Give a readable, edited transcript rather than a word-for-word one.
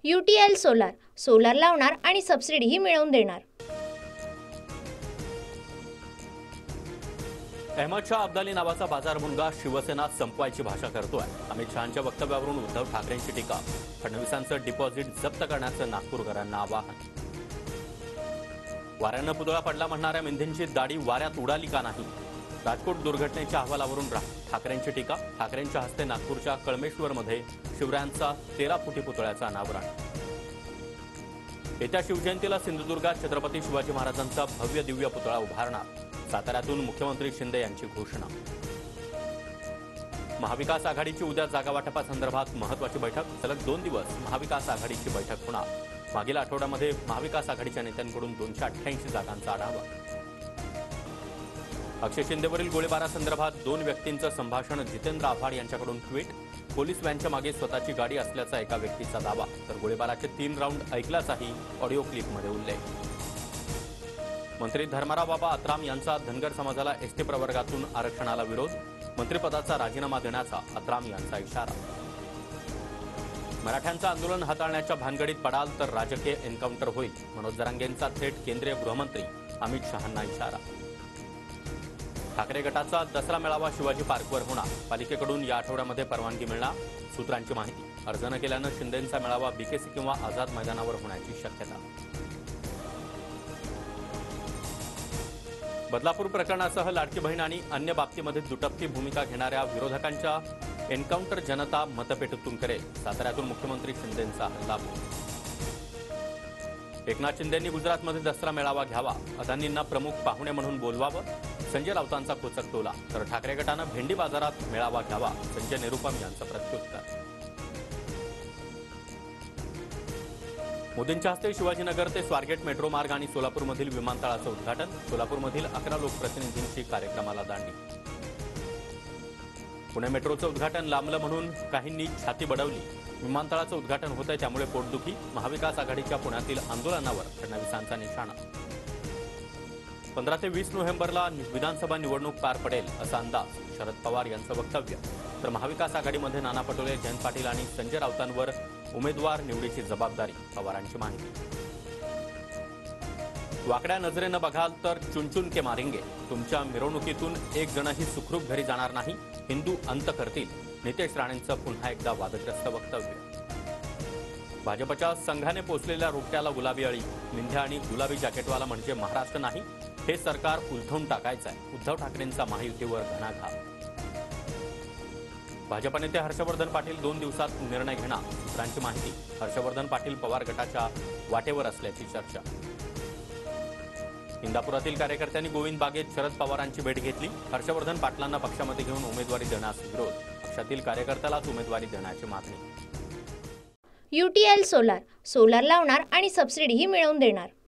UTL solar solar लावणार आणि सबसिडीही मिळवून देणार। अहमद शाह अब्दाली नावाचा बाजार मुलगा शिवसेना संपवायची भाषा करतोय। अमित शहांच्या वक्तव्यावरून उद्धव ठाकरेंची टीका। फडणवीसांचं डिपॉझिट जप्त करण्याचं नागपूरकरांना आवाहन। वाऱ्यानं पुतळा पडला म्हणणाऱ्या मेंढींची दाढी वाऱ्यात उडाली का नाही? राजकोट दुर्घटनेच्या अहवालावरून ठाकरेंची टीका। ठाकरेंच्या हस्ते नागपूरच्या कळमेश्वरमध्ये शिवरायांचा 13 फुटी पुतळ्याचं अनावरण। येत्या शिवजयंतीला सिंधुदुर्गात छत्रपती शिवाजी महाराजांचा भव्य दिव्य पुतळा उभारणार। साताऱ्यातून मुख्यमंत्री शिंदे यांची घोषणा। महाविकास आघाडीची उद्या जागा वाटपासंदर्भात महत्त्वाची बैठक। सलग 2 दिवस महाविकास आघाडीची बैठक होणार। मागील आठवड्यामध्ये महाविकास आघाडीच्या नेत्यांकडून 288 जागांचा आढावा। अक्षय शिंदेवरील गोळीबारासंदर्भात 2 व्यक्तींचं संभाषण। जितेंद्र आव्हाड यांच्याकडून ट्विट। पोलीस व्हॅनच्या मागे स्वतःची गाडी असल्याचा एका व्यक्तीचा दावा, तर गोळीबाराचे 3 राऊंड ऐकल्याचाही ऑडिओ क्लिपमध्ये उल्लेख। मंत्री धर्माराव बाबा अत्राम यांचा धनगर समाजाला एसटी प्रवर्गातून आरक्षणाला विरोध। मंत्रिपदाचा राजीनामा देण्याचा अत्राम यांचा इशारा। मराठ्यांचं आंदोलन हाताळण्याच्या भानगडीत पडाल तर राजकीय एन्काउंटर होईल। मनोज जरांगेंचा थेट केंद्रीय गृहमंत्री अमित शहांना इशारा। ठाकरे गटाचा दसरा मेळावा शिवाजी पार्कवर होणार। पालिकेकडून या आठवड्यामध्ये परवानगी मिळणार। सूत्रांची माहिती। अर्ज न केल्यानं शिंदेंचा मेळावा बीकेसी किंवा आझाद मैदानावर होण्याची शक्यता। बदलापूर प्रकरणासह लाडकी बहीण आणि अन्य बाबतीमध्ये दुटप्पी भूमिका घेणाऱ्या विरोधकांच्या एन्काउंटर जनता मतपेटीतून करेल। साताऱ्यातून मुख्यमंत्री शिंदेंचा हल्लाबोल। एकनाथ शिंदेंनी गुजरातमध्ये दसरा मेळावा घ्यावा। अदानींना प्रमुख पाहुणे म्हणून बोलवावं। संजय राऊतांचा खोचक टोला। तर ठाकरे गटानं भेंडी बाजारात मेळावा घ्यावा। संजय निरुपम यांचं प्रत्युत्तर। मोदींच्या हस्ते शिवाजीनगर ते स्वारगेट मेट्रो मार्ग आणि सोलापूरमधील विमानतळाचं उद्घाटन। सोलापूरमधील 11 लोकप्रतिनिधींची कार्यक्रमाला दांडी। पुणे मेट्रोचं उद्घाटन लांबलं म्हणून काहींनी छाती बडवली। विमानतळाचं उद्घाटन होतंय त्यामुळे पोटदुखी। महाविकास आघाडीच्या पुण्यातील आंदोलनावर फडणवीसांचा निशाणा। 15 ते 20 नोव्हेंबरला विधानसभा निवडणूक पार पडेल असा अंदाज। शरद पवार यांचं वक्तव्य। तर महाविकास आघाडीमध्ये नाना पटोले, जयंत पाटील आणि संजय राऊतांवर उमेदवार निवडीची जबाबदारी। पवारांची माहिती। वाकड्या नजरेनं बघाल तर चुनचुन के मारेंगे। तुमच्या मिरवणुकीतून एक जणही सुखरूप घरी जाणार नाही। हिंदू अंत करतील। नितेश राणेंचं पुन्हा एकदा वादग्रस्त वक्तव्य। भाजपच्या संघाने पोचलेल्या रोट्याला गुलाबी अळी। मिंध्या आणि गुलाबी जॅकेटवाला म्हणजे महाराष्ट्र नाही, हे सरकार उलथवून टाकायचं आहे। उद्धव ठाकरेंचा महायुतीवर घणाघात। भाजप नेते हर्षवर्धन पाटील 2 दिवसात निर्णय घेणार। सूत्रांची माहिती। हर्षवर्धन पाटील पवार गटाच्या वाटेवर असल्याची चर्चा। इंदापुरातील कार्यकर्त्यांनी गोविंद बागेत शरद पवारांची भेट घेतली। हर्षवर्धन पाटलांना पक्षामध्ये घेऊन उमेदवारी देण्यास विरोध। पक्षातील कार्यकर्त्यालाच उमेदवारी देण्याची मागणी। UTL सोलार सोलार लावणार आणि सबसिडीही मिळवून देणार।